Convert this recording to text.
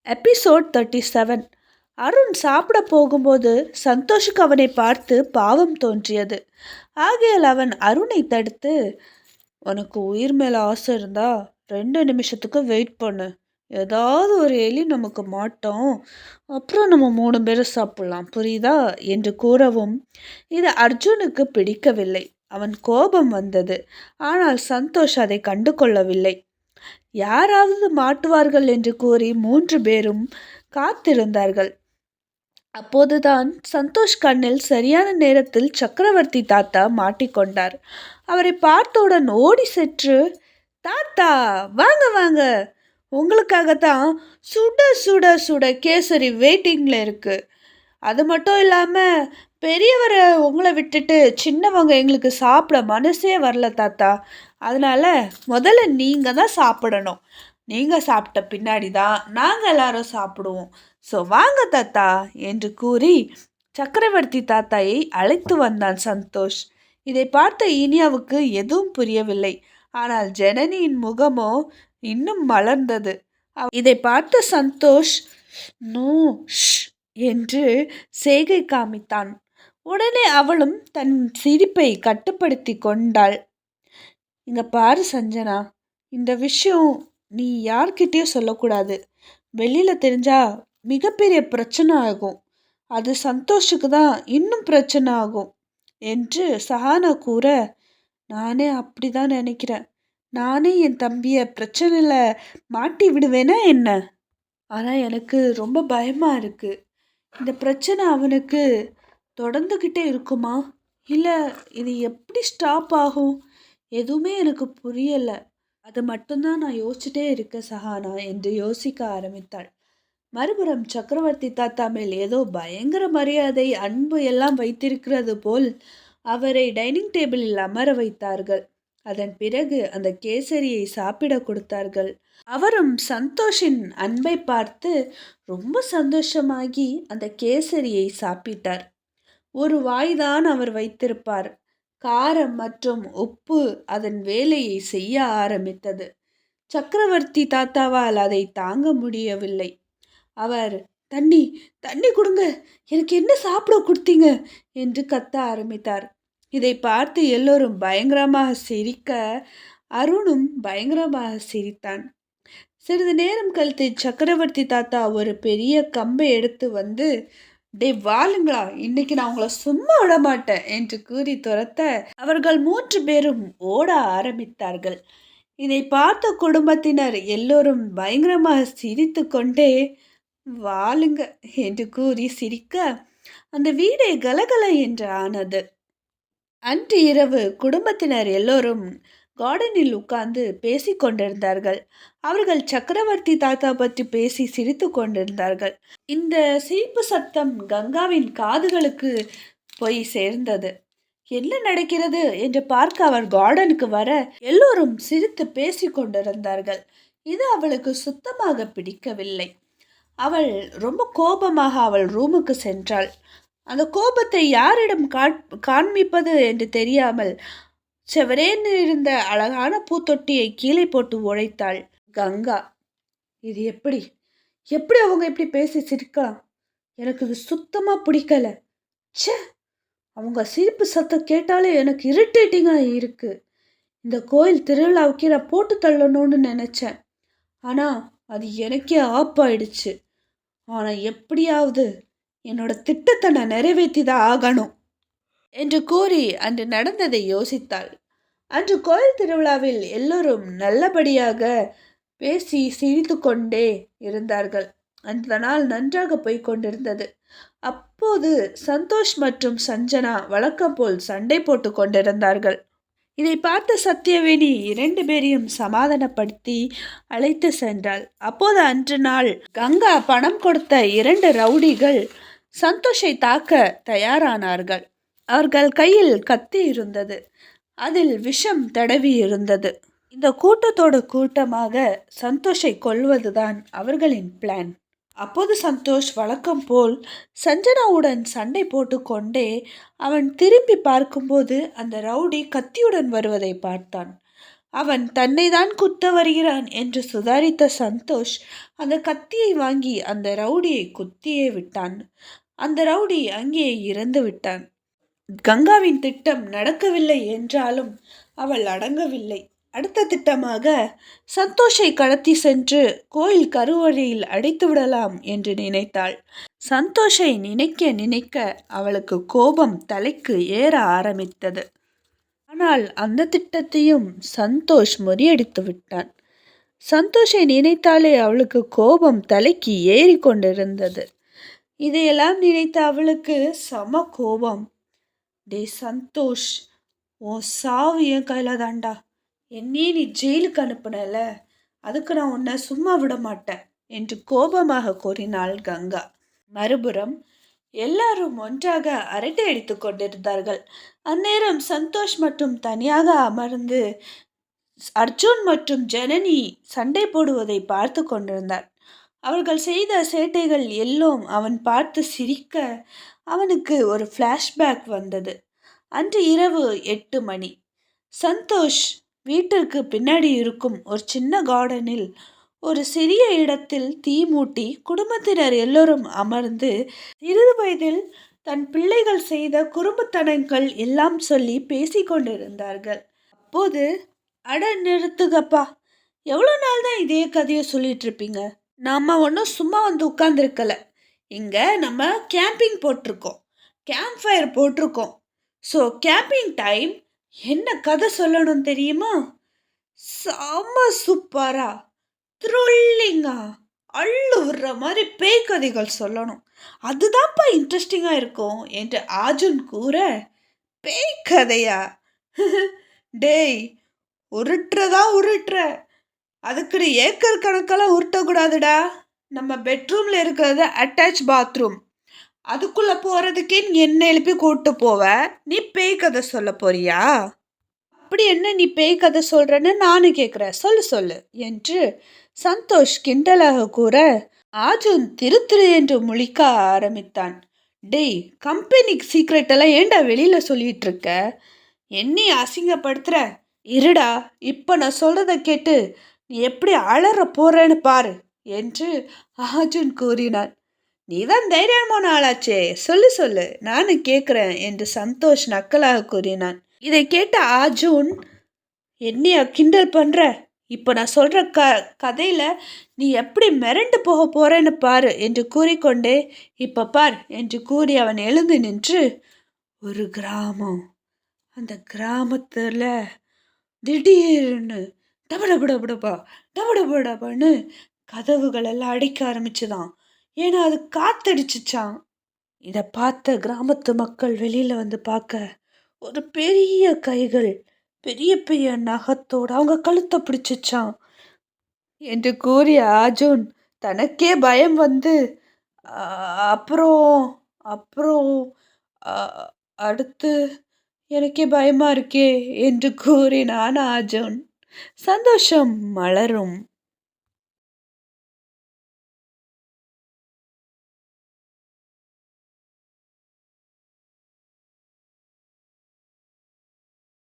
Episode 37. Arun சாப்பிட போகும்போது சந்தோஷுக்கு அவனை பார்த்து பாவம் தோன்றியது. ஆகையால் அவன் அருணை தடுத்து, உனக்கு உயிர் மேலே ஆசை இருந்தா 2 நிமிஷத்துக்கு வெயிட் பண்ணு, ஏதாவது ஒரு எலி நமக்கு மாட்டோம், அப்புறம் நம்ம 3 பேரும் சாப்பிடலாம், புரியுதா என்று கூறவும் இது அர்ஜுனுக்கு பிடிக்கவில்லை. அவன் கோபம் வந்தது. ஆனால் சந்தோஷ் அதை கண்டு கொள்ளவில்லை. யாராவது மாட்டுவார்கள் என்று கூறி 3 பேரும் காத்திருந்தார்கள். அப்போதுதான் சந்தோஷ் கண்ணில் சரியான நேரத்தில் சக்கரவர்த்தி தாத்தா மாட்டிக்கொண்டார். அவரை பார்த்தவுடன் ஓடி சென்று, தாத்தா வாங்க வாங்க, உங்களுக்காகத்தான் சுட சுட சுட கேசரி வெயிட்டிங்கில் இருக்கு. அது மட்டும் இல்லாமல் பெரியவரை உங்களை விட்டுட்டு சின்னவங்க எங்களுக்கு சாப்பிட மனசே வரல தாத்தா. அதனால் முதல்ல நீங்கள் தான் சாப்பிடணும். நீங்கள் சாப்பிட்ட பின்னாடி தான் நாங்கள் எல்லாரும் சாப்பிடுவோம். ஸோ வாங்க தாத்தா என்று கூறி சக்கரவர்த்தி தாத்தாயை அழைத்து வந்தான் சந்தோஷ். இதை பார்த்த இனியாவுக்கு எதுவும் புரியவில்லை. ஆனால் ஜனனியின் முகமோ இன்னும் மலர்ந்தது. இதை பார்த்த சந்தோஷ் நோ என்று செய்கை காமித்தான். உடனே அவளும் தன் சிரிப்பை கட்டுப்படுத்தி கொண்டாள். இங்க பாரு சஞ்சனா, இந்த விஷயம் நீ யார்கிட்டயும் சொல்லக்கூடாது. வெளியில தெரிஞ்சா மிகப்பெரிய பிரச்சனை ஆகும். அது சந்தோஷுக்கு தான் இன்னும் பிரச்சனை ஆகும் என்று சஹானா கூற, நானே அப்படிதான் நினைக்கிறேன். நானே என் தம்பியை பிரச்சனையில் மாட்டி விடுவேனா என்ன? ஆனால் எனக்கு ரொம்ப பயமாக இருக்குது. இந்த பிரச்சனை அவனுக்கு தொடர்ந்துக்கிட்டே இருக்குமா, இல்லை இது எப்படி ஸ்டாப் ஆகும்? எதுவுமே எனக்கு புரியலை. அது மட்டும்தான் நான் யோசிச்சுட்டே இருக்கேன் சஹானா என்று யோசிக்க ஆரம்பித்தாள். மறுபுறம் சக்கரவர்த்தி தாத்தா மேல் ஏதோ பயங்கர மரியாதை அன்பு எல்லாம் வைத்திருக்கிறது போல் அவரை டைனிங் டேபிளில் அமர வைத்தார்கள். அதன் பிறகு அந்த கேசரியை சாப்பிட கொடுத்தார்கள். அவரும் சந்தோஷின் அன்பை பார்த்து ரொம்ப சந்தோஷமாகி அந்த கேசரியை சாப்பிட்டார். ஒரு வாய்தான் அவர் வைத்திருப்பார். காரம் மற்றும் உப்பு அதன் வேலையை செய்ய ஆரம்பித்தது. சக்கரவர்த்தி தாத்தாவால் அதை தாங்க முடியவில்லை. அவர் தண்ணி தண்ணி கொடுங்க, எனக்கு என்ன சாப்பிட கொடுத்தீங்க என்று கத்த ஆரம்பித்தார். இதை பார்த்து எல்லோரும் பயங்கரமாக சிரிக்க அருணும் பயங்கரமாக சிரித்தான். சிறிது நேரம் கழித்து சக்கரவர்த்தி தாத்தா ஒரு பெரிய கம்பை எடுத்து வந்து, டே வாளுங்களா, இன்னைக்கு நான் உங்களை சும்மா விட மாட்டேன் என்று கூறி துரத்த அவர்கள் 3 பேரும் ஓட ஆரம்பித்தார்கள். இதை பார்த்த குடும்பத்தினர் எல்லோரும் பயங்கரமாக சிரித்து கொண்டே வாளுங்க என்று கூறி சிரிக்க அந்த வீடே கலகல என்று ஆனது. அன்று இரவு குடும்பத்தினர் எல்லோரும் கார்டனில் உட்கார்ந்து பேசி கொண்டிருந்தார்கள். அவர்கள் சக்கரவர்த்தி தாத்தா பற்றி பேசி சிரித்து கொண்டிருந்தார்கள். இந்த சிரிப்பு சத்தம் கங்காவின் காதுகளுக்கு போய் சேர்ந்தது. என்ன நடக்கிறது என்று பார்க்க அவர் கார்டனுக்கு வர எல்லோரும் சிரித்து பேசி கொண்டிருந்தார்கள். இது அவளுக்கு சுத்தமாக பிடிக்கவில்லை. அவள் ரொம்ப கோபமாக அவள் ரூமுக்கு சென்றாள். அந்த கோபத்தை யாரிடம் காண்பிப்பது என்று தெரியாமல் செவரேன்னு இருந்த அழகான பூத்தொட்டியை கீழே போட்டு உடைத்தாள் கங்கா. இது எப்படி எப்படி அவங்க இப்படி பேசி சிரிக்கலாம்? எனக்கு இது சுத்தமாக பிடிக்கல. ச்சே, அவங்க சிரிப்பு சத்தம் கேட்டாலே எனக்கு இரிட்டேட்டிங்காக இருக்கு. இந்த கோயில் திருவிழாவுக்கு நான் போட்டு தள்ளணும்னு நினச்சேன். ஆனால் அது எனக்கே ஆப்பாயிடுச்சு. ஆனால் எப்படியாவது என்னோட திட்டத்தை நான் நிறைவேற்றி தான் ஆகணும் என்று கூறி அன்று நடந்ததை யோசித்தாள். அன்று கோயில் திருவிழாவில் எல்லோரும் நல்லபடியாக பேசி சிரித்து கொண்டே இருந்தார்கள். அந்த நாள் நன்றாக போய் கொண்டிருந்தது. அப்போது சந்தோஷ் மற்றும் சஞ்சனா வழக்கம் போல் சண்டை போட்டு கொண்டிருந்தார்கள். இதை பார்த்த சத்யவேணி 2 பேரையும் சமாதானப்படுத்தி அழைத்து சென்றாள். அப்போது அன்று நாள் கங்கா பணம் கொடுத்த 2 ரவுடிகள் சந்தோஷை தாக்க தயாரானார்கள். அவர்கள் கையில் கத்தி இருந்தது. அதில் விஷம் தடவி இருந்தது. இந்த கூட்டத்தோடு கூட்டமாக சந்தோஷை கொல்வதுதான் அவர்களின் பிளான். அப்போது சந்தோஷ் வழக்கம் போல் சஞ்சனாவுடன் சண்டை போட்டு கொண்டே அவன் திரும்பி பார்க்கும்போது அந்த ரவுடி கத்தியுடன் வருவதை பார்த்தான். அவன் தன்னைதான் குத்த வருகிறான் என்று சுதாரித்த சந்தோஷ் அந்த கத்தியை வாங்கி அந்த ரவுடியை குத்தியே விட்டான். அந்த ரவுடி அங்கே இறந்து விட்டான். கங்காவின் திட்டம் நடக்கவில்லை என்றாலும் அவள் அடங்கவில்லை. அடுத்த திட்டமாக சந்தோஷை கடத்தி சென்று கோயில் கருவறையில் அடைத்து விடலாம் என்று நினைத்தாள். சந்தோஷை நினைக்க நினைக்க அவளுக்கு கோபம் தலைக்கு ஏற ஆரம்பித்தது. ஆனால் அந்த திட்டத்தையும் சந்தோஷ் முறியடித்து விட்டான். சந்தோஷை நினைத்தாலே அவளுக்கு கோபம் தலைக்கு ஏறி கொண்டிருந்தது. இதையெல்லாம் நினைத்த அவளுக்கு செம கோபம். டே சந்தோஷ், உன் சாவு என் கையில தாண்டா. என்னையே நீ ஜெயிலுக்கு அனுப்புனல, அதுக்கு நான் உன்னை சும்மா விட மாட்டேன் என்று கோபமாக கூறினாள் கங்கா. மறுபுறம் எல்லாரும் ஒன்றாக அரட்டை அடித்து கொண்டிருந்தார்கள். அந்நேரம் சந்தோஷ் மட்டும் தனியாக அமர்ந்து அர்ஜுன் மற்றும் ஜனனி சண்டை போடுவதை பார்த்து கொண்டிருந்தார். அவர்கள் செய்த சேட்டைகள் எல்லாம் அவன் பார்த்து சிரிக்க அவனுக்கு ஒரு ஃப்ளாஷ்பேக் வந்தது. அன்று இரவு 8 மணி. சந்தோஷ் வீட்டிற்கு பின்னாடி இருக்கும் ஒரு சின்ன கார்டனில் ஒரு சிறிய இடத்தில் தீ மூட்டி குடும்பத்தினர் எல்லோரும் அமர்ந்து சிறிது வயதில் தன் பிள்ளைகள் செய்த குறும்புத்தனங்கள் எல்லாம் சொல்லி பேசிக்கொண்டிருந்தார்கள். அப்போது, அட நிறுத்துகப்பா, எவ்வளோ நாள் தான் இதே கதையை சொல்லிட்டு இருப்பீங்க? நம்ம ஒன்றும் சும்மா வந்து உட்கார்ந்துருக்கல. இங்கே நம்ம கேம்பிங் போட்டிருக்கோம், கேம்ப் ஃபயர் போட்டிருக்கோம். ஸோ கேம்பிங் டைம் என்ன கதை சொல்லணும் தெரியுமா? செம்ம சூப்பரா, த்ரில்லிங்கா, அள்ளு விடுற மாதிரி பேய் கதைகள் சொல்லணும். அதுதான்ப்பா இன்ட்ரெஸ்டிங்காக இருக்கும் என்று அர்ஜுன் கூற, பேய் கதையா? டேய், உருட்டுறதா உருட்டுற, அதுக்கு ஏக்கர் கணக்கெல்லாம் உருட்டக்கூடாதுடா. நம்ம பெட்ரூமில் இருக்கிறது அட்டாச் பாத்ரூம், அதுக்குள்ளே போகிறதுக்கே நீ என்ன எழுப்பி கூப்பிட்டு போவ, நீ பேய் கதை சொல்ல போறியா? அப்படி என்ன நீ பேய் கதை சொல்கிறேன்னு நானும் கேட்குறேன், சொல்லு சொல்லு என்று சந்தோஷ் கிண்டலாக கூற, அர்ஜுன் திரு திரு என்று முழிக்க ஆரம்பித்தான். டேய், கம்பெனி சீக்ரெட்டெல்லாம் ஏண்டா வெளியில் சொல்லிட்டு இருக்க? என்னை அசிங்கப்படுத்துற? இருடா, இப்போ நான் சொல்கிறத கேட்டு நீ எப்படி அலற போறேன்னு பாரு என்று அர்ஜுன் கூறினான். நீதான் தைரியமான ஆளாச்சே, சொல்லு சொல்லு, நானும் கேட்குறேன் என்று சந்தோஷ் நக்கலாக கூறினான். இதை கேட்ட அர்ஜுன், என்னையா கிண்டல் பண்ணுற? இப்போ நான் சொல்கிற கதையில் நீ எப்படி மிரண்டு போக போகிறேன்னு பாரு என்று கூறிக்கொண்டே, இப்போ பார் என்று கூறி அவன் எழுந்து நின்று, ஒரு கிராமம், அந்த கிராமத்தில் திடீர்னு டபடபடபடபா டபடபடபான்னு கதவுகள் எல்லாம் அடிக்க ஆரம்பிச்சுதான். ஏன்னா அது காத்தடிச்சுச்சான். இதை பார்த்த கிராமத்து மக்கள் வெளியில் வந்து பார்க்க, ஒரு பெரிய கைகள் பெரிய பெரிய நகத்தோடு அவங்க கழுத்தை பிடிச்சிச்சான் என்று கூறிய அர்ஜுன் தனக்கே பயம் வந்து, அப்புறம் அப்புறம் அடுத்து எனக்கே பயமா இருக்கே என்று கூறினான் அர்ஜுன். சந்தோஷம் மலரும்.